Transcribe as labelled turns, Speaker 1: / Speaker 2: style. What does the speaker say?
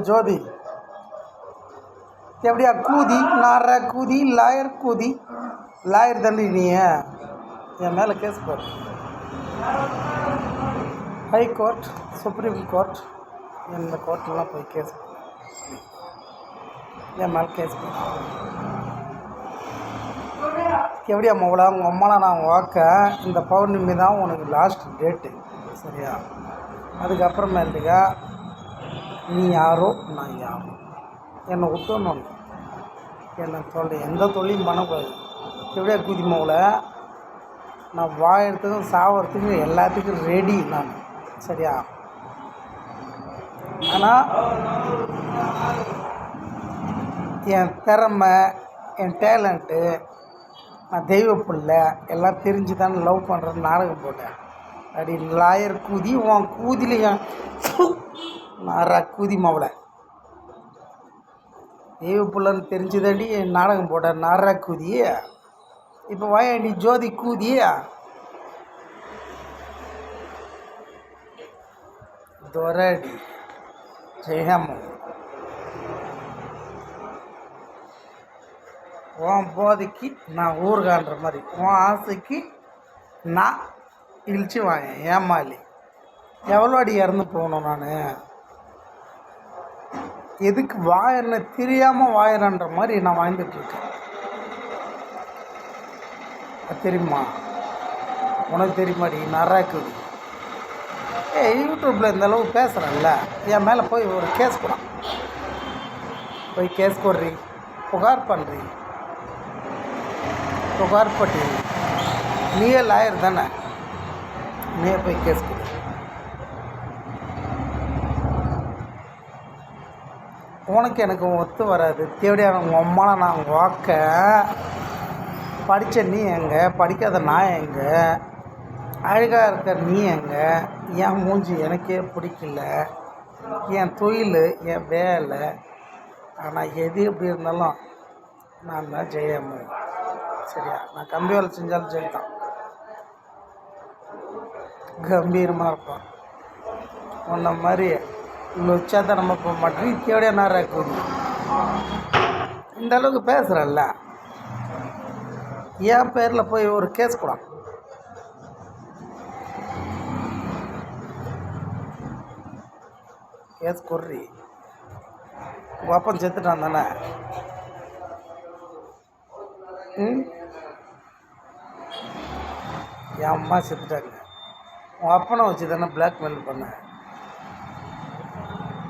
Speaker 1: ஜோதி எப்படியா கூதி நார கூதி lawyer கூதி lawyer தானே நீ என் மேலே கேஸ் போடு. ஹை கோர்ட், சுப்ரீம் கோர்ட், இந்த கோர்ட்லாம் போய் கேஸ் என் மேலே கேஸ் போடு. எப்படியா மவளா உங்கள் அம்மாலாம் நான் வாக்க இந்த பௌர்ணமி தான் உனக்கு லாஸ்ட் டேட்டு சரியா? அதுக்கப்புறமேட்டுக்கா நீ யாரோ நான் யாரோ என்னை விட்டுணும். என்னை எந்த தொழிலும் பண்ணக்கூடாது. எப்படியா கூதி மவளை நான் வாழறதுக்கும் சாவறதுக்கும் எல்லாத்துக்கும் ரெடி நான் சரியா? ஆனால் என் திறமை என் டேலண்ட்டு நான் தெய்வ பிள்ளை எல்லாம் தெரிஞ்சு தானே லவ் பண்ணுறேன்னு நாடகம் போட்டேன். அப்படி லாயர் கூதி உன் கூதிலையும் நாரா கூதி மவளை தெய்வ பிள்ளைன்னு தெரிஞ்சுதாண்டி நாடகம் போட்டேன் நாரா கூதி. இப்போ வாயாண்டி ஜோதி கூதி துரடி ஜெயமம் உன் போதைக்கு நான் ஊறுகான்ற மாதிரி உன் ஆசைக்கு நான் இழிச்சு வாங்க ஏமாலி எவ்வளோ அடி இறந்து போகணும். நான் எதுக்கு வாயின்னு தெரியாமல் வாயிறன்ற மாதிரி நான் வாழ்ந்துட்டுருக்கேன். தெரியுமா உனக்கு தெரியுமாடி நராக்குது? யூடியூப்பில் இந்த அளவு பேசுகிறேன்ல என் மேலே போய் ஒரு கேஸ் கூட போய் கேஸ் போடுறீ புகார் பண்ணுறீ புகார் பட்டி நீயே லாயர் தானே நீயே போய் கேஸ் கொடு. உனக்கு எனக்கு ஒத்து வராது. தேவையான உங்கள் அம்மாவை நான் வாக்க படித்த நீ எங்கே படிக்காத நான் எங்கே அழகாக இருக்க நீ எங்கே என் மூஞ்சி எனக்கே பிடிக்கல என் தொழில் என் வேலை. ஆனால் எது எப்படி இருந்தாலும் நான் தான் ஜெயமு சரியா? நான் கம்பி வேலை செஞ்சாலும் ஜெயித்தான் கம்பீரமாக இருப்பான். உன்ன மாதிரி லொச்சாதான் நம்ம போக மாட்டேன். தேவையா நேரம் இருக்குது இந்த அளவுக்கு பேசுகிறல்ல என் பேரில் போய் ஒரு கேஸ் கூட கேஸ் கொடுறி. உங்கள் அப்பன் செத்துட்டான் தானே? என் அம்மா செத்துட்டாங்க. உன் அப்பனை வச்சு தானே பிளாக்மெயில் பண்ணேன்.